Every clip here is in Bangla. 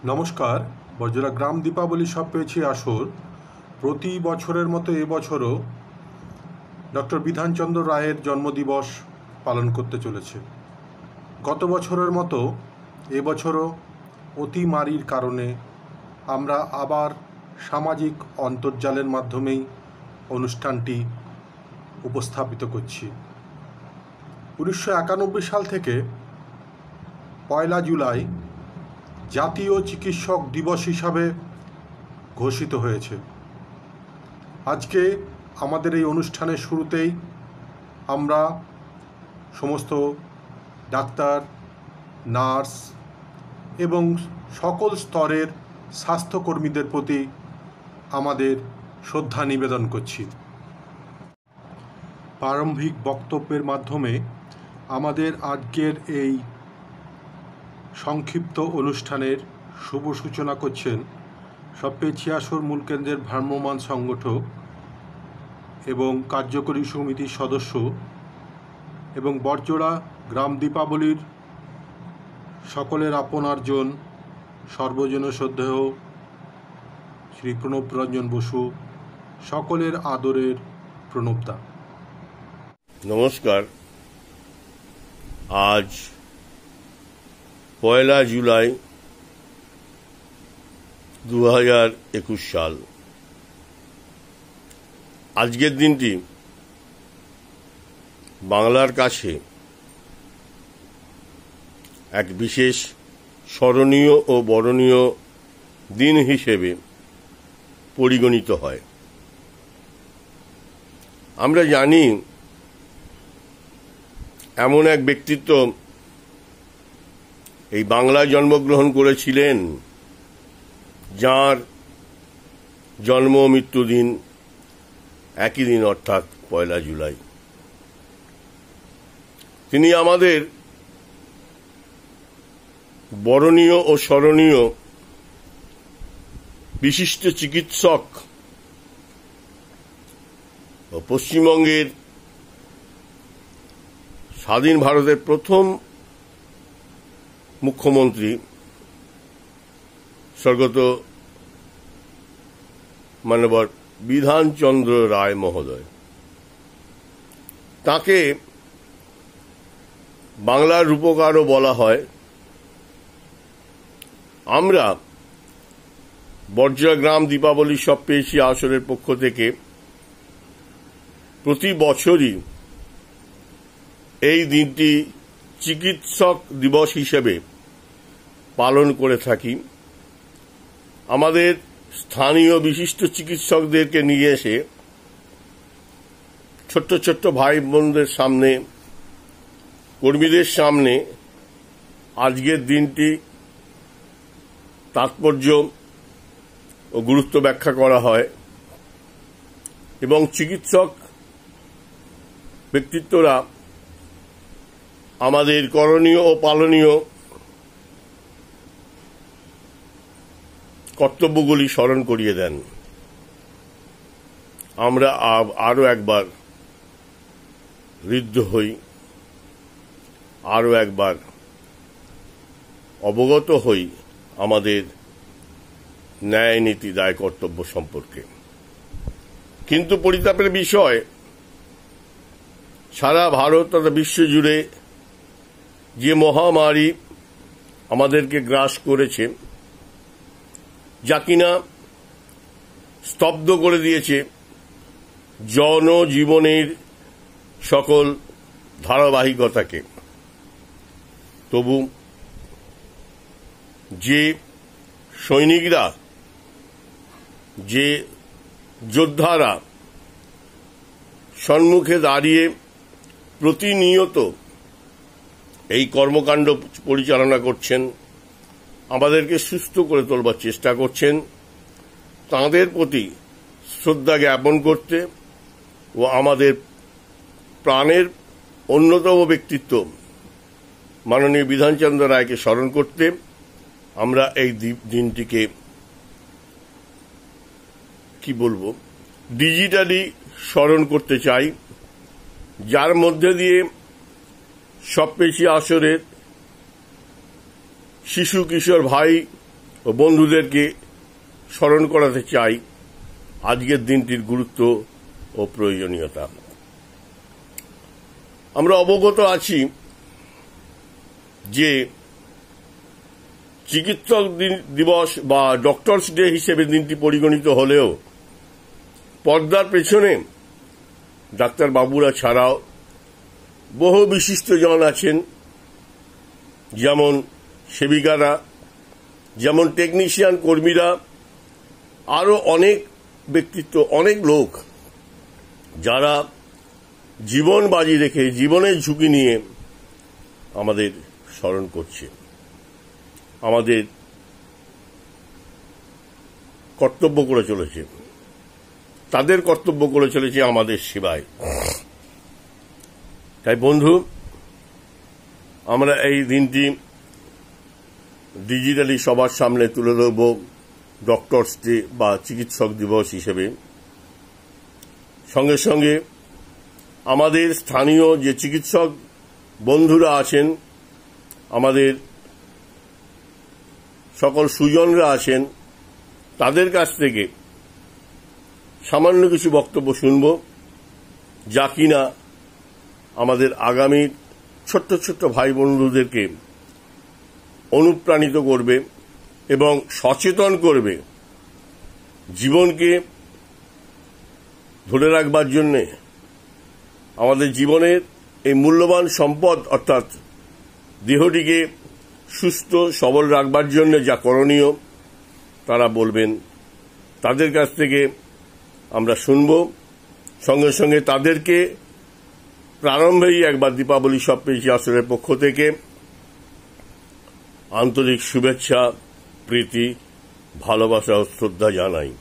নমস্কার। বজরা গ্রাম দীপাবলি সব পেয়েছি আসর প্রতি বছরের মতো এবছরও ডক্টর বিধানচন্দ্র রায়ের জন্মদিবস পালন করতে চলেছে। গত বছরের মতো এবছরও অতিমারির কারণে আমরা আবার সামাজিক অন্তর্জালের মাধ্যমেই অনুষ্ঠানটি উপস্থাপিত করছি। 1991 সাল থেকে 1 জুলাই জাতীয় চিকিৎসক দিবস হিসাবে ঘোষিত হয়েছে। আজকে আমাদের এই অনুষ্ঠানের শুরুতেই আমরা সমস্ত ডাক্তার, নার্স এবং সকল স্তরের স্বাস্থ্যকর্মীদের প্রতি আমাদের শ্রদ্ধা নিবেদন করছি। প্রারম্ভিক বক্তব্যের মাধ্যমে আমাদের আজকের এই সংক্ষিপ্ত অনুষ্ঠানের শুভ সূচনা করছেন সবপেয়েছি আসর মূল কেন্দ্রের ভ্রাম্যমাণ সংগঠক এবং কার্যকরী সমিতির সদস্য এবং বরজোড়া গ্রাম দীপাবলির সকলের আপনারজন সর্বজন শ্রদ্ধেয় শ্রী প্রণব রঞ্জন বসু, সকলের আদরের প্রণবদা। নমস্কার। আজ 1 জুলাই 2021 সাল। আজকের দিনটি বাংলার কাছে এক বিশেষ স্মরণীয় ও বরণীয় দিন হিসেবে পরিগণিত হয়। আমরা জানি এমন এক ব্যক্তিত্ব এই বাংলায় জন্মগ্রহণ করেছিলেন যার জন্ম মৃত্যু দিন একই দিন, অর্থাৎ 1 জুলাই। তিনি আমাদের বরণীয় ও স্মরণীয় বিশিষ্ট চিকিৎসক ও পশ্চিমবঙ্গের স্বাধীন ভারতের প্রথম মুখ্যমন্ত্রী স্বর্গত মাননীয় বিধানচন্দ্র রায় মহোদয়। তাকে বাংলার রূপকারও বলা হয়। আমরা বরজোড়া গ্রাম দীপাবলি সব পেয়েছি আসরের পক্ষ থেকে প্রতি বছরই এই দিনটি চিকিৎসক দিবস হিসেবে পালন করে থাকি। আমাদের স্থানীয় বিশিষ্ট চিকিৎসকদেরকে নিয়ে এসে ছোট্ট ছোট্ট ভাই বোনদের সামনে, কর্মীদের সামনে আজকের দিনটি তাৎপর্য ও গুরুত্ব ব্যাখ্যা করা হয় এবং চিকিৎসক ব্যক্তিত্বরা আমাদের করণীয় ও পালনীয় কর্তব্যগুলি স্মরণ করিয়ে দেন। আমরা আরও একবার ঋদ্ধ হই, আরও একবার অবগত হই আমাদের ন্যায় নীতি দায় কর্তব্য সম্পর্কে। কিন্তু পরিতাপের বিষয়, সারা ভারত তথা বিশ্বজুড়ে যে মহামারী আমাদেরকে গ্রাস করেছে, যা কিনা স্তব্ধ করে দিয়েছে জনজীবনের সকল ধারাবাহিকতাকে, তবু যে সৈনিকরা, যে যোদ্ধারা সম্মুখে দাঁড়িয়ে প্রতিনিয়ত এই কর্মকাণ্ড পরিচালনা করছেন, আমাদেরকে সুস্থ করে তোলবার চেষ্টা করছেন, তাঁদের প্রতি শ্রদ্ধা জ্ঞাপন করতে ও আমাদের প্রাণের অন্যতম ব্যক্তিত্ব মাননীয় বিধানচন্দ্র রায়কে স্মরণ করতে আমরা এই দিনটিকে ডিজিটালি স্মরণ করতে চাই, যার মধ্যে দিয়ে সব পেয়েছি আসরের শিশু কিশোর ভাই ও বন্ধুদেরকে স্মরণ করাতে চাই আজকের দিনটির গুরুত্ব ও প্রয়োজনীয়তা। আমরা অবগত আছি যে চিকিৎসক দিবস বা ডক্টরস ডে হিসেবে দিনটি পরিগণিত হলেও পর্দার পেছনে ডাক্তারবাবুরা ছাড়াও বহু বিশিষ্টজন আছেন, যেমন সেবিকারা, যেমন টেকনিশিয়ান কর্মীরা, আরো অনেক ব্যক্তিত্ব, অনেক লোক যারা জীবন বাজি রেখে, জীবনের ঝুঁকি নিয়ে আমাদের স্মরণ করছে, আমাদের কর্তব্য করে চলেছে, তাদের কর্তব্য করে চলেছে আমাদের সেবায়। তাই বন্ধু, আমরা এই দিনটি ডিজিটালি সবার সামনে তুলে ধরব ডক্টরস ডে বা চিকিৎসক দিবস হিসেবে। সঙ্গে সঙ্গে আমাদের স্থানীয় যে চিকিৎসক বন্ধুরা আছেন, আমাদের সকল সুজনরা আছেন, তাদের কাছ থেকে সামান্য কিছু বক্তব্য শুনব, যা কিনা আমাদের আগামী ছোট্ট ছোট্ট ভাই বন্ধুদেরকে অনুপ্রাণিত করবে এবং সচেতন করবে জীবনকে ধরে রাখবার জন্য, আমাদের জীবনের এই মূল্যবান সম্পদ অর্থাৎ দেহটিকে সুস্থ সবল রাখবার জন্য যা করণীয় তারা বলবেন। তাদের কাছ থেকে আমরা শুনব। সঙ্গে সঙ্গে তাদেরকে প্রারম্ভেই একবার দীপাবলি সবপেশি আসরের পক্ষ থেকে আন্তরিক শুভেচ্ছা, প্রীতি, ভালোবাসা ও শ্রদ্ধা জানাই।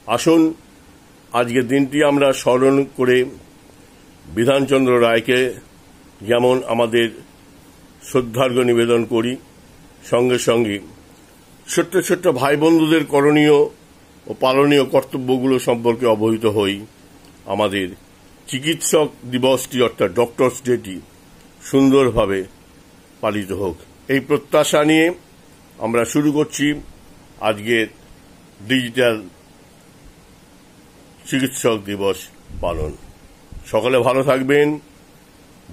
আসুন আজকের দিনটি আমরা স্মরণ করে বিধানচন্দ্র রায়কে যেমন আমাদের শ্রদ্ধার্ঘ্য নিবেদন করি, সঙ্গে সঙ্গে ছোট্ট ছোট্ট ভাই বন্ধুদের করণীয় ও পালনীয় কর্তব্যগুলো সম্পর্কে অবহিত হই। আমাদের চিকিৎসক দিবসটি অর্থাৎ ডক্টরস ডেটি সুন্দরভাবে পালিত হোক, এই প্রত্যাশা নিয়ে আমরা শুরু করছি আজকের ডিজিটাল চিকিৎসক দিবস পালন। সকলে ভালো থাকবেন।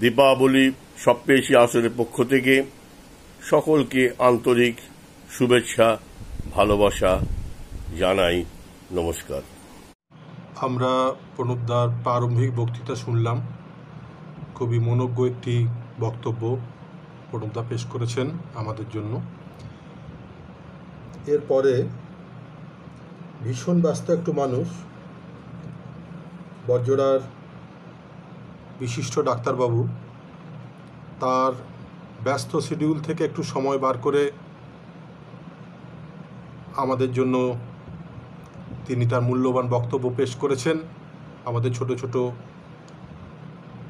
দীপাবলি সবপেশি আসরের পক্ষ থেকে সকলকে আন্তরিক শুভেচ্ছা, ভালোবাসা জানাই। নমস্কার। আমরা প্রণবদার প্রারম্ভিক বক্তৃতা শুনলাম। খুবই মনোজ্ঞ একটি বক্তব্য প্রণবদা পেশ করেছেন আমাদের জন্য। এরপরে ভীষণ ব্যস্ত একটু মানুষ, বর্জরার বিশিষ্ট ডাক্তারবাবু, তার ব্যস্ত শিডিউল থেকে একটু সময় বার করে আমাদের জন্য তিনি তার মূল্যবান বক্তব্য পেশ করেছেন। আমাদের ছোট ছোট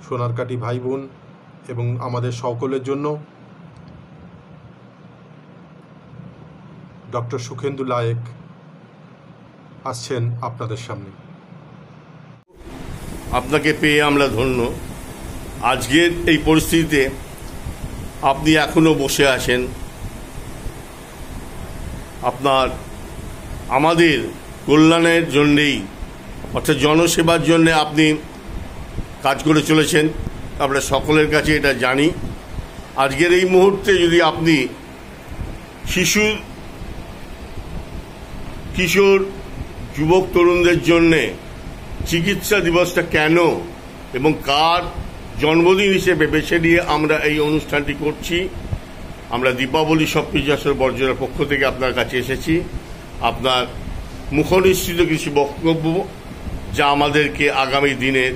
সোনারকাঠি ভাই বোন এবং আমাদের সকলের জন্য ডক্টর সুখেন্দু লায়েক আসছেন আপনাদের সামনে। আপনাকে পেয়ে আমরা ধন্য। আজকের এই পরিস্থিতিতে আপনি এখনো বসে আছেন, আপনার আমাদের কল্যাণের জন্যেই অর্থাৎ জনসেবার জন্য আপনি কাজ করে চলেছেন। আমরা সকলের কাছে এটা জানি। আজকের এই মুহূর্তে যদি আপনি কিশোর যুবক তরুণদের জন্যে চিকিৎসা দিবসটা কেন এবং কার জন্মদিন হিসেবে বেছে নিয়ে আমরা এই অনুষ্ঠানটি করছি, আমরা দীপাবলি সবপেশি আসর বর্জরার পক্ষ থেকে আপনার কাছে এসেছি। আপনার মুখনিসৃত কিছু বক্তব্য যা আমাদেরকে আগামী দিনের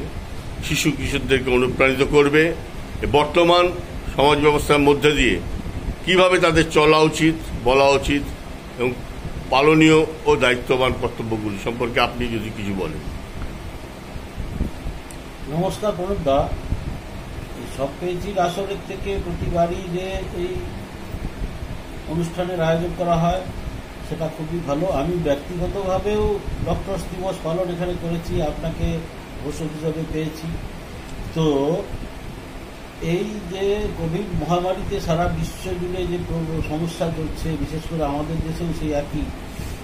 শিশু কিশোরদেরকে অনুপ্রাণিত করবে, বর্তমান সমাজ ব্যবস্থার মধ্যে দিয়ে কিভাবে তাদের চলা উচিত, বলা উচিত এবং পালনীয় ও দায়িত্ববান কর্তব্যগুলি সম্পর্কে আপনি যদি কিছু বলেন। নমস্কার প্রণবদা। সবপেশির আসরের থেকে প্রতিবারই যে এই অনুষ্ঠানের আয়োজন করা হয় সেটা খুবই ভালো। আমি ব্যক্তিগতভাবেও ডক্টরস দিবস পালন এখানে করেছি, আপনাকে ঘোষক হিসাবে পেয়েছি। তো এই যে কোভিড মহামারীতে সারা বিশ্ব জুড়ে যে সমস্যা চলছে, বিশেষ করে আমাদের দেশেও সেই একই,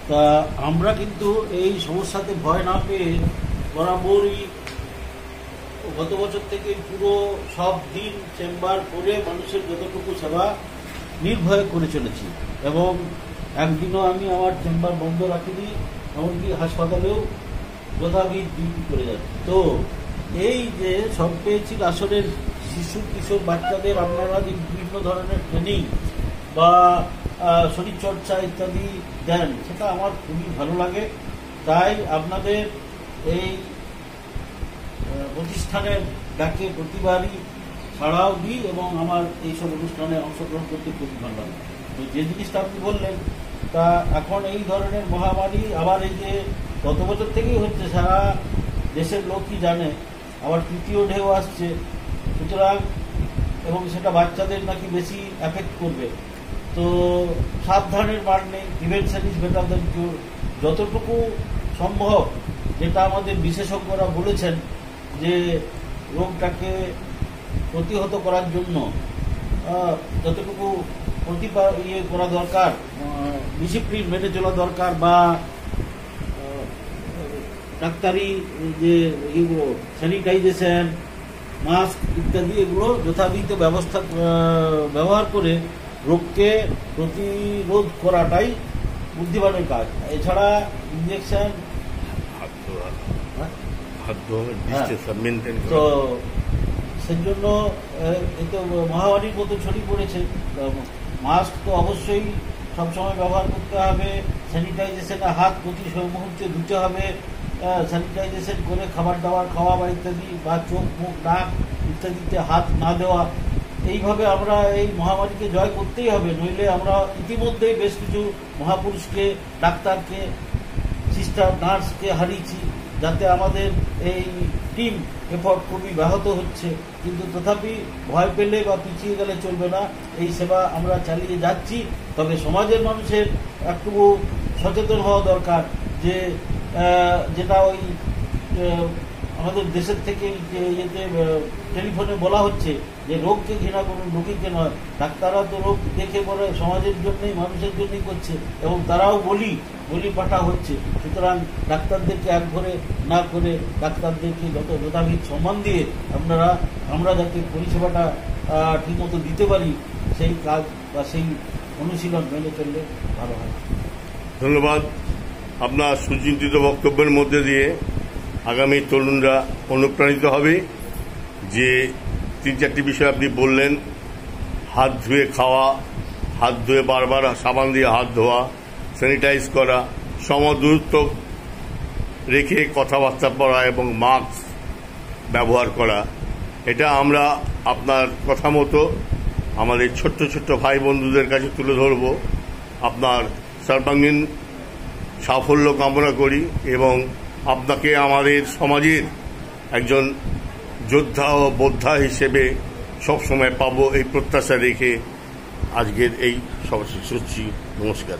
তা আমরা কিন্তু এই সমস্যাতে ভয় না পেয়ে বরাবরই গত বছর থেকে পুরো সব দিন চেম্বার করে মানুষের যতটুকু সেবা নির্ভয়ে করে চলেছি, এবং একদিনও আমি আমার চেম্বার বন্ধ রাখিনি, এমনকি হাসপাতালেও যথাবিধ ডিউটি করে যাচ্ছি। তো এই যে সব পেয়েছি আসলে শিশু কিশোর বাচ্চাদের আপনারা যে বিভিন্ন ধরনের ট্রেনিং বা শরীরচর্চা ইত্যাদি দেন, সেটা আমার খুবই ভালো লাগে। তাই আপনাদের এই প্রতিষ্ঠানের ডাকে প্রতিবারই ছাড়াও দিই এবং আমার এইসব অনুষ্ঠানে অংশগ্রহণ করতে খুবই ভালো লাগে। তো যে জিনিসটা আপনি বললেন, তা এখন এই ধরনের মহামারী আবার এই যে গত বছর থেকেই হচ্ছে, সারা দেশের লোকই জানে, আবার তৃতীয় ঢেউ আসছে, সুতরাং এবং সেটা বাচ্চাদের নাকি বেশি এফেক্ট করবে। তো সাবধানের বার নেই, প্রিভেনশন ইজ বেটার দ্যান কিউর। যতটুকু সম্ভব, যেটা আমাদের বিশেষজ্ঞরা বলেছেন যে রোগটাকে প্রতিহত করার জন্য যতটুকু করা দরকার, ডিসিপ্লিন মেনে চলা দরকার, বা ডাক্তারি যে এগুলো স্যানিটাইজেশন, মাস্ক ইত্যাদি এগুলো যথাবিহিত ব্যবহার করে রোগকে প্রতিরোধ করাটাই বুদ্ধিমানের কাজ। এছাড়া ইঞ্জেকশন, তো সেই জন্য এই তো মহামারীর মতো ছড়িয়ে পড়েছে। মাস্ক তো অবশ্যই সবসময় ব্যবহার করতে হবে, স্যানিটাইজেশনে হাত প্রতি মুহূর্তে ধুতে হবে, স্যানিটাইজেশন করে খাবার দাবার খাওয়া বা ইত্যাদি, বা চোখ মুখ নাক ইত্যাদিতে হাত না দেওয়া। এইভাবে আমরা এই মহামারীকে জয় করতেই হবে, নইলে আমরা ইতিমধ্যেই বেশ কিছু মহাপুরুষকে, ডাক্তারকে, সিস্টার, নার্সকে হারিয়েছি, যাতে আমাদের এই টিম এফোর্ট খুবই ব্যাহত হচ্ছে। কিন্তু তথাপি ভয় পেলে বা পিছিয়ে গেলে চলবে না, এই সেবা আমরা চালিয়ে যাচ্ছি। তবে সমাজের মানুষের একটু সচেতন হওয়া দরকার, যে যেটা ওই আমাদের দেশের থেকে ইয়েতে টেলিফোনে বলা হচ্ছে যে রোগকে ঘৃণা করুন, রোগীকে নয়। ডাক্তাররা তো রোগ দেখে পরে সমাজের জন্যই, মানুষের জন্যই করছে, এবং তারাও বলি পাঠা হচ্ছে। সুতরাং ডাক্তারদেরকে একঘরে না করে ডাক্তারদেরকে যথাবিধ সম্মান দিয়ে আমরা যাতে পরিষেবাটা ঠিকমতো দিতে পারি, সেই কাজ বা সেই অনুশীলন মেনে চললে ভালো হয়। ধন্যবাদ। আপনার সুচিন্তিত বক্তব্যের মধ্যে দিয়ে আগামী তরুণরা অনুপ্রাণিত হবে। যে 3-4টি বিষয় আপনি বললেন, হাত ধুয়ে খাওয়া, হাত ধুয়ে বারবার সাবান দিয়ে হাত ধোয়া, স্যানিটাইজ করা, সমদূরত্ব রেখে কথাবার্তা বলা এবং মাস্ক ব্যবহার করা, এটা আমরা আপনার কথা মতো আমাদের ছোট্ট ছোট্ট ভাই বন্ধুদের কাছে তুলে ধরব। আপনার সর্বাঙ্গীন সাফল্য কামনা করি এবং আপনাকে আমাদের সমাজের একজন যোদ্ধা ও বোদ্ধা হিসেবে সবসময় পাবো, এই প্রত্যাশা রেখে আজকের এই সভা শেষ করছি। নমস্কার।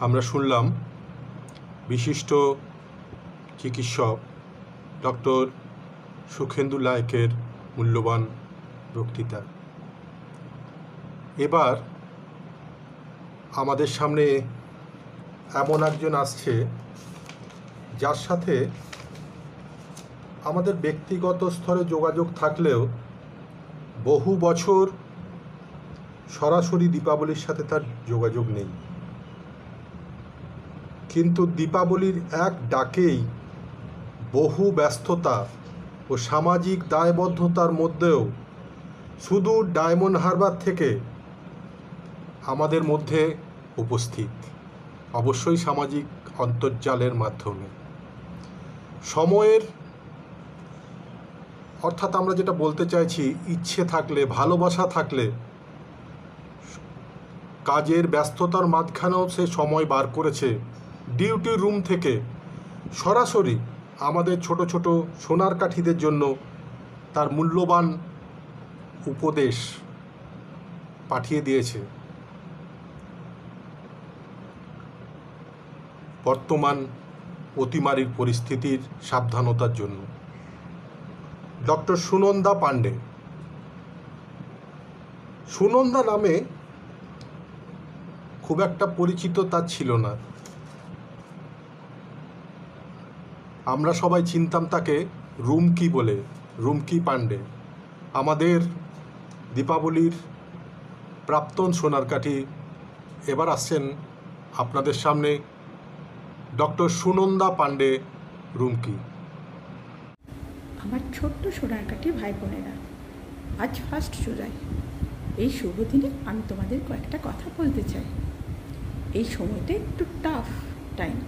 আমরা শুনলাম বিশিষ্ট চিকিৎসক ডক্টর সুখেন্দু লায়েকের মূল্যবান বক্তৃতা। এবার আমাদের সামনে এমন একজন আসছে যার সাথে আমাদের ব্যক্তিগত স্তরে যোগাযোগ থাকলেও বহু বছর সরাসরি দীপাবলির সাথে তার যোগাযোগ নেই, কিন্তু দীপাবলির এক ডাকেই বহু ব্যস্ততা ও সামাজিক দায়বদ্ধতার মধ্যেও সুদূর ডায়মন্ড হারবার থেকে আমাদের মধ্যে উপস্থিত, অবশ্যই সামাজিক অন্তর্জালের মাধ্যমে। সময়ের অর্থাৎ আমরা যেটা বলতে চাইছি, ইচ্ছে থাকলে, ভালোবাসা থাকলে, কাজের ব্যস্ততার মাঝখানেও সে সময় বার করেছে ডিউটি রুম থেকে সরাসরি আমাদের ছোট ছোট সোনার কাঠিদের জন্য তার মূল্যবান উপদেশ পাঠিয়ে দিয়েছে। বর্তমান অতিমারির পরিস্থিতির সাবধানতার জন্য ডক্টর সুনন্দা পাণ্ডে সুনন্দা নামে খুব একটা পরিচিত তার ছিল না। আমরা সবাই চিনতাম তাকে রুমকি বলে, রুমকি পাণ্ডে। আমাদের দীপাবলির প্রাক্তন সোনারকাঠি এবার আসছেন আপনাদের সামনে ডক্টর সুনন্দা পাণ্ডে রুমকি। আমার ছোট্ট সোনারকাঠি ভাই বোনেরা, আজ 1 জুলাই, এই শুভ দিনে আমি তোমাদের কয়েকটা কথা বলতে চাই। এই সময়টা একটু টাফ টাইম,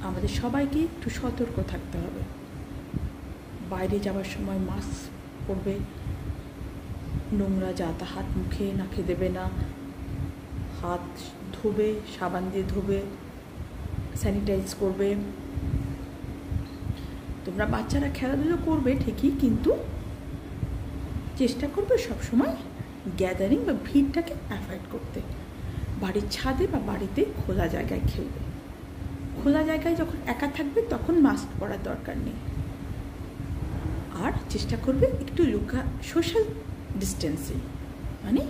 আমাদের সবাইকে একটু সতর্ক থাকতে হবে। বাইরে যাওয়ার সময় মাস্ক পরবে, নোংরা যাতা হাত মুখে নাকে দেবে না, হাত ধোবে, সাবান দিয়ে ধোবে, স্যানিটাইজ করবে। তোমরা বাচ্চারা খেলাধুলো করবে ঠিকই, কিন্তু চেষ্টা করবে সবসময় গ্যাদারিং বা ভিড়টাকে অ্যাভয়েড করতে। বাড়ির ছাদে বা বাড়িতে খোলা জায়গায় খেলবে। খোলা জায়গায় যখন একা থাকবে তখন মাস্ক পরার দরকার নেই। আর চেষ্টা করবে একটু সোশ্যাল ডিস্টেন্সিং, মানে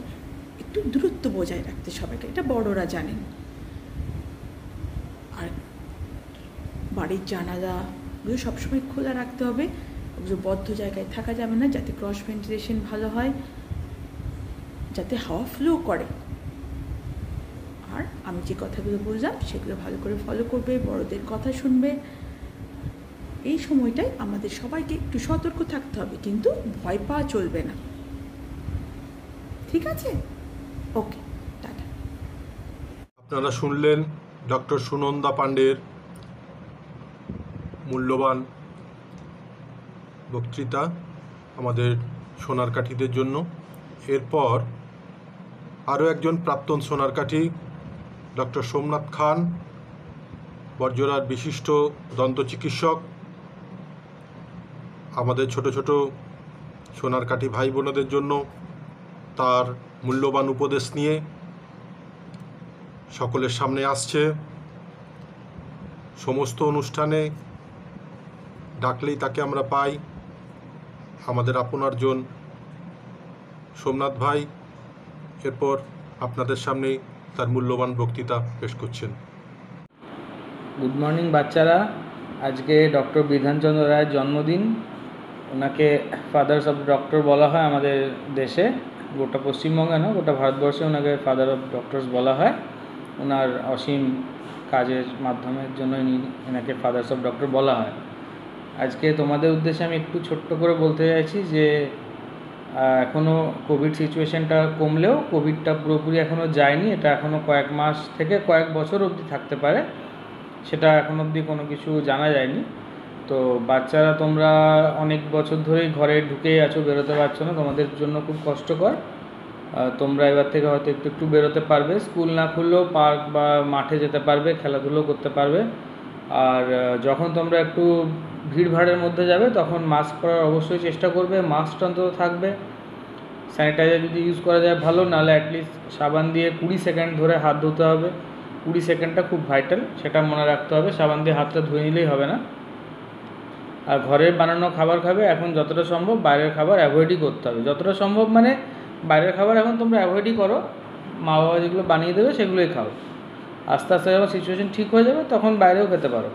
একটু দূরত্ব বজায় রাখতে সবাইকে, এটা বড়রা জানেন। আর বাড়ির জানালাগুলো সবসময় খোলা রাখতে হবে, বদ্ধ জায়গায় থাকা যাবে না, যাতে ক্রস ভেন্টিলেশন ভালো হয়, যাতে হাওয়া ফ্লো করে। আর আমি যে কথাগুলো বললাম সেগুলো ভালো করে ফলো করবে, বড়দের কথা শুনবে। এই সময়টায় আমাদের সবাইকে একটু সতর্ক থাকতে হবে, কিন্তু ভয় পাওয়া চলবে না। ঠিক আছে? ওকে, টাটা। আপনারা শুনলেন ডক্টর সুনন্দা পাণ্ডের মূল্যবান বক্তৃতা আমাদের সোনারকাঠিদের জন্য। এরপর আরও একজন প্রাক্তন সোনারকাঠি ডক্টর সোমনাথ খান, বড়জোড়ার বিশিষ্ট দন্ত চিকিৎসক, আমাদের ছোট ছোট সোনারকাঠি ভাই বোনদের জন্য তার মূল্যবান উপদেশ নিয়ে সকলের সামনে আসছে। সমস্ত অনুষ্ঠানে ডাকলেই তাকে আমরা পাই, আমাদের আপনারজন সোমনাথ ভাই। এরপর আপনাদের সামনে তার মূল্যবান বক্তৃতা পেশ করছেন। গুড মর্নিং বাচ্চারা, আজকে ডক্টর বিধানচন্দ্র রায়ের জন্মদিন। ওনাকে ফাদার্স অফ ডক্টর বলা হয় আমাদের দেশে, গোটা পশ্চিমবঙ্গে না, গোটা ভারতবর্ষে ওনাকে ফাদার অফ ডক্টরস বলা হয়। ওনার অসীম কাজের মাধ্যমের জন্য এনাকে ফাদার্স অফ ডক্টর বলা হয়। আজকে তোমাদের উদ্দেশ্যে আমি একটু ছোট্ট করে বলতে চাইছি যে এখনও কোভিড সিচুয়েশনটা কমলেও কোভিডটা পুরোপুরি এখনও যায়নি। এটা এখনও কয়েক মাস থেকে কয়েক বছর অবধি থাকতে পারে, সেটা এখন অবধি কোনো কিছু জানা যায়নি। তো বাচ্চারা তোমরা অনেক বছর ধরেই ঘরে ঢুকেই আছো, বেরোতে পারছো না, তোমাদের জন্য খুব কষ্টকর। তোমরা এবার থেকে হয়তো একটু একটু বেরোতে পারবে, স্কুল না খুললেও পার্ক বা মাঠে যেতে পারবে, খেলাধুলো করতে পারবে। আর যখন তোমরা একটু ভিড়ভাড়ের মধ্যে যাবে তখন মাস্ক পরার অবশ্যই চেষ্টা করবে, মাস্ক অন্তত থাকবে। স্যানিটাইজার যদি ইউজ করা যায় ভালো, নাহলে অ্যাটলিস্ট সাবান দিয়ে 20 সেকেন্ড ধরে হাত ধুতে হবে। 20 সেকেন্ডটা খুব ভাইটাল, সেটা মনে রাখতে হবে। সাবান দিয়ে হাতটা ধুয়ে নিলেই হবে না। আর ঘরের বানানো খাবার খাবে, এখন যতটা সম্ভব বাইরের খাবার অ্যাভয়েডই করতে হবে। যতটা সম্ভব মানে বাইরের খাবার এখন তোমরা অ্যাভয়েডই করো, মা বাবা যেগুলো বানিয়ে দেবে সেগুলোই খাও। আস্তে আস্তে যখন সিচুয়েশন ঠিক হয়ে যাবে তখন বাইরেও খেতে পারো।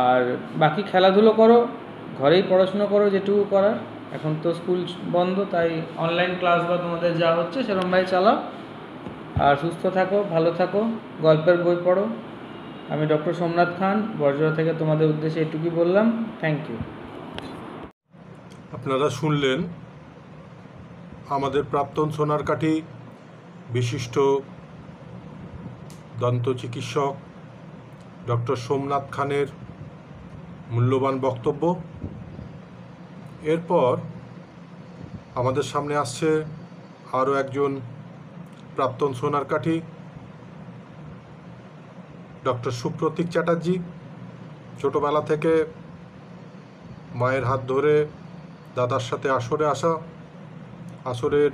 আর বাকি খেলাধুলো করো, ঘরেই পড়াশুনো করো যেটুকু করার। এখন তো স্কুল বন্ধ, তাই অনলাইন ক্লাস বা তোমাদের যা হচ্ছে সেরকমভাবে চালাও। আর সুস্থ থাকো, ভালো থাকো, গল্পের বই পড়ো। আমি ডক্টর সোমনাথ খান, বড়জোড়া থেকে তোমাদের উদ্দেশ্যে এটুকুই বললাম। Thank you. আপনারা শুনলেন আমাদের প্রাক্তন সোনারকাঠি বিশিষ্ট দন্ত চিকিৎসক ডক্টর সোমনাথ খানের মূল্যবান বক্তব্য। এরপর আমাদের সামনে আসছে আরও একজন প্রাক্তন সোনারকাঠি ডক্টর সুপ্রতীক চ্যাটার্জি। ছোটোবেলা থেকে মায়ের হাত ধরে দাদার সাথে আসরে আসা, আসরের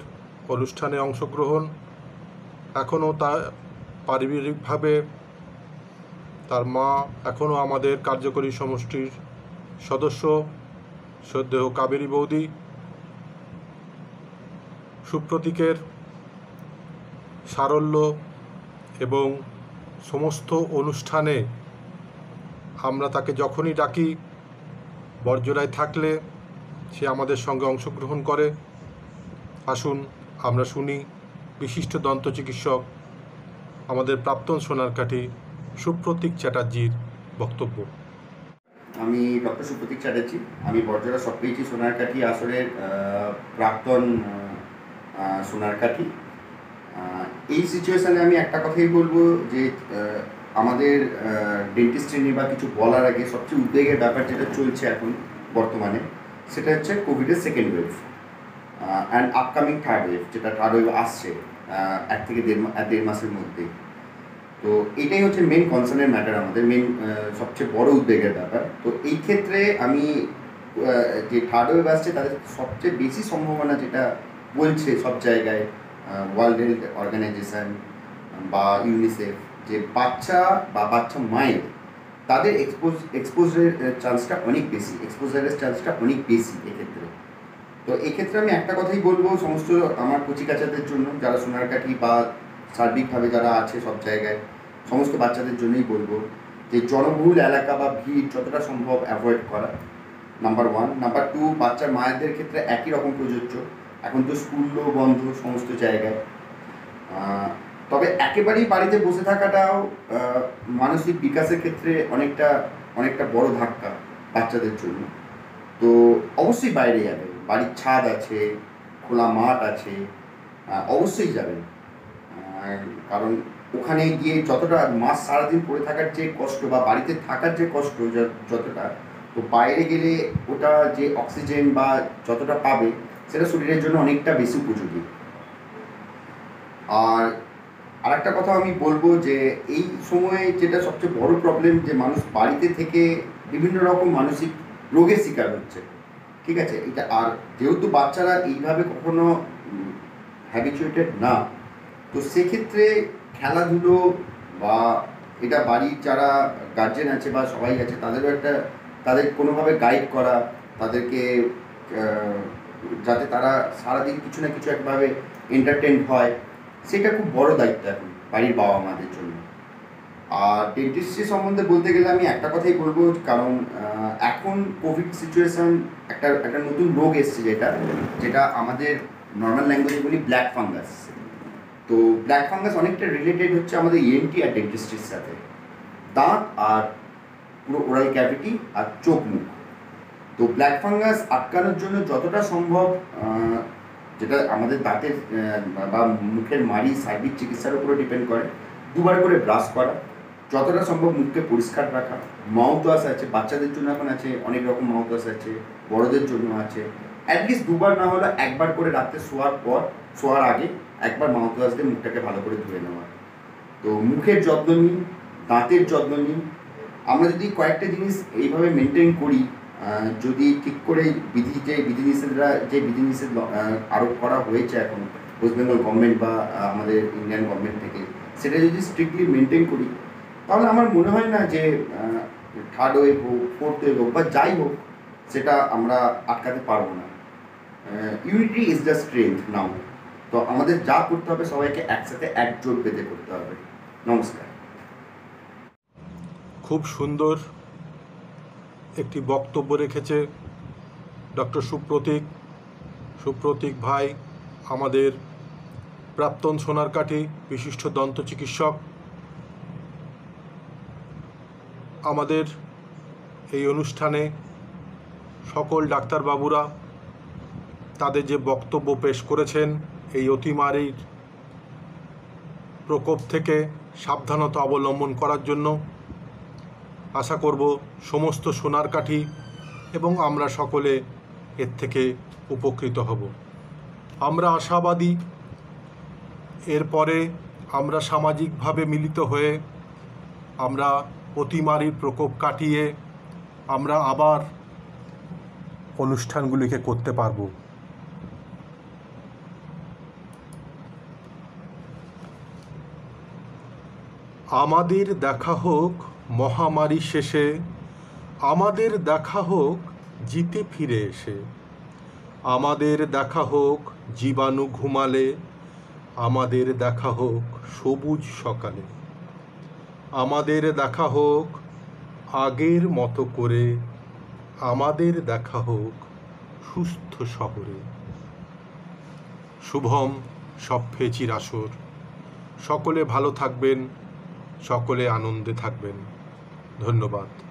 অনুষ্ঠানে অংশগ্রহণ, এখনও তা পারিবারিকভাবে তার মা এখনও আমাদের কার্যকরী সমষ্টির সদস্য শ্রদ্ধেয় কাবেরী বৌদি। সুপ্রতীকের সারল্য এবং সমস্ত অনুষ্ঠানে আমরা তাকে যখনই ডাকি, বর্জরায় থাকলে সে আমাদের সঙ্গে অংশগ্রহণ করে। আসুন আমরা শুনি বিশিষ্ট দন্ত চিকিৎসক আমাদের প্রাক্তন সোনারকাঠি সুপ্রতীক চ্যাটার্জির বক্তব্য। আমি ডক্টর সুপ্রতীক চ্যাটার্জি, আমি বর্জরা সব পেয়েছি সোনারকাঠি আসরের প্রাক্তন সোনারকাঠি। এই সিচুয়েশানে আমি একটা কথাই বলবো যে আমাদের ডেন্টিস্ট্রি নিয়ে বা কিছু বলার আগে সবচেয়ে উদ্বেগের ব্যাপার যেটা চলছে এখন বর্তমানে, সেটা হচ্ছে কোভিডের second wave and upcoming third wave, যেটা থার্ড ওয়েভ আসছে 1 থেকে দেড় মাসের মধ্যে। তো এটাই হচ্ছে মেন কনসার্নের ম্যাটার, আমাদের মেন সবচেয়ে বড় উদ্বেগের ব্যাপার। তো এই ক্ষেত্রে আমি যে থার্ড ওয়েভ আসছে তাদের সবচেয়ে বেশি সম্ভাবনা যেটা বলছে সব জায়গায়, ওয়ার্ল্ড হেলথ অর্গানাইজেশন বা ইউনিসেফ, যে বাচ্চা বা বাচ্চা মায়ের তাদের এক্সপোজারের চান্সটা অনেক বেশি, এক্ষেত্রে। তো এক্ষেত্রে আমি একটা কথাই বলবো সমস্ত আমার কচিকাচাদের জন্য, যারা সোনারকাঠি বা সার্বিকভাবে যারা আছে সব জায়গায়, সমস্ত বাচ্চাদের জন্যই বলবো যে জনবহুল এলাকা বা ভিড় যতটা সম্ভব অ্যাভয়েড করা, নাম্বার 1। নাম্বার 2, বাচ্চার মায়েদের ক্ষেত্রে একই রকম প্রযোজ্য, এখন তো স্কুলও বন্ধ সমস্ত জায়গায়। তবে একেবারেই বাড়িতে বসে থাকাটাও মানসিক বিকাশের ক্ষেত্রে অনেকটা বড় ধাক্কা বাচ্চাদের জন্য। তো অবশ্যই বাইরে যাবে, বাড়ির ছাদ আছে, খোলা মাঠ আছে, অবশ্যই যাবেন। কারণ ওখানে গিয়ে যতটা মাস সারাদিন পড়ে থাকার যে কষ্ট বা বাড়িতে থাকার যে কষ্ট যতটা, তো বাইরে গেলে ওটা যে অক্সিজেন বা যতটা পাবে সেটা শরীরের জন্য অনেকটা বেশি উপযোগী। আর একটা কথা আমি বলবো যে এই সময়ে যেটা সবচেয়ে বড় প্রবলেম, যে মানুষ বাড়িতে থেকে বিভিন্ন রকম মানসিক রোগের শিকার হচ্ছে, ঠিক আছে। এটা আর যেহেতু বাচ্চারা এইভাবে কখনো হ্যাবিচুয়েটেড না, তো সেক্ষেত্রে খেলাধুলো বা এটা বাড়ির যারা গার্জেন আছে বা সবাই আছে তাদের কোনোভাবে গাইড করা, তাদেরকে যাতে তারা সারাদিন কিছু না কিছু একভাবে এন্টারটেন হয়, সেটা খুব বড় দায়িত্ব এখন বাড়ির বাবা মাদের জন্য। আর ডেন্টিস্ট্রি সম্বন্ধে বলতে গেলে আমি একটা কথাই বলবো, কারণ এখন কোভিড সিচুয়েশান একটা নতুন রোগ এসছে, যেটা আমাদের নর্মাল ল্যাঙ্গুয়েজে বলি ব্ল্যাক ফাঙ্গাস। তো ব্ল্যাক ফাঙ্গাস অনেকটা রিলেটেড হচ্ছে আমাদের ইএনটি আর ডেন্টিস্ট্রির সাথে, দাঁত আর পুরো ওরাল ক্যাভিটি আর চোখ মুখ। তো ব্ল্যাক ফাঙ্গাস আটকানোর জন্য যতটা সম্ভব, যেটা আমাদের দাঁতের বা মুখের মাড়ি সার্বিক চিকিৎসার উপরে ডিপেন্ড করে, 2 বার করে ব্রাশ করা, যতটা সম্ভব মুখকে পরিষ্কার রাখা। মাউথ ওয়াশ আছে, বাচ্চাদের জন্য এখন আছে অনেক রকম মাউথ ওয়াশ আছে, বড়দের জন্য আছে। অ্যাটলিস্ট 2 বার না হলে 1 বার করে রাত্রে শোয়ার আগে 1 বার মাউথ ওয়াশ দিয়ে মুখটাকে ভালো করে ধুয়ে নেওয়া। তো মুখের যত্ন নিন, দাঁতের যত্ন নিন। আমরা যদি কয়েকটা জিনিস এইভাবে মেনটেন করি, যদি ঠিক করে বিধিনিষেধ আরোপ করা হয়েছে এখন ওয়েস্ট বেঙ্গল গভর্নমেন্ট বা আমাদের ইন্ডিয়ান গভর্নমেন্ট থেকে, সেটা যদি স্ট্রিক্টলি মেনটেন করি, তাহলে আমার মনে হয় না যে থার্ড ওয়েভ হোক, ফোর্থ ওয়েভ হোক বা যাই হোক, সেটা আমরা আটকাতে পারবো না। ইউনিটি ইজ দ্য স্ট্রেংথ নাও। তো আমাদের যা করতে হবে, সবাইকে একসাথে একজোট বেঁধে করতে হবে। নমস্কার। খুব সুন্দর একটি বক্তব্য রেখেছে ডক্টর সুপ্রতীক ভাই, আমাদের প্রাক্তন সোনারকাঠি বিশিষ্ট দন্ত চিকিৎসক। আমাদের এই অনুষ্ঠানে সকল ডাক্তারবাবুরা তাদের যে বক্তব্য পেশ করেছেন, এই অতিমারীর প্রকোপ থেকে সাবধানতা অবলম্বন করার জন্য, আশা করব সমস্ত সোনারকাঠি এবং আমরা সকলে এর থেকে উপকৃত হব। আমরা আশাবাদী এরপরে আমরা সামাজিকভাবে মিলিত হয়ে আমরা অতিমারীর প্রকোপ কাটিয়ে আমরা আবার অনুষ্ঠানগুলিকে করতে পারব। আমাদের দেখা হোক মহামারী শেষে, আমাদের দেখা হোক জিতে ফিরে এসে, আমাদের দেখা হোক জীবাণু ঘুমালে আমাদের দেখা হোক সবুজ সকালে, আমাদের দেখা হোক আগের মতো করে, আমাদের দেখা হোক সুস্থ শহরে। শুভম সপ্পেচির আসর। সকলে ভালো থাকবেন, সকলে আনন্দে থাকবেন। ধন্যবাদ।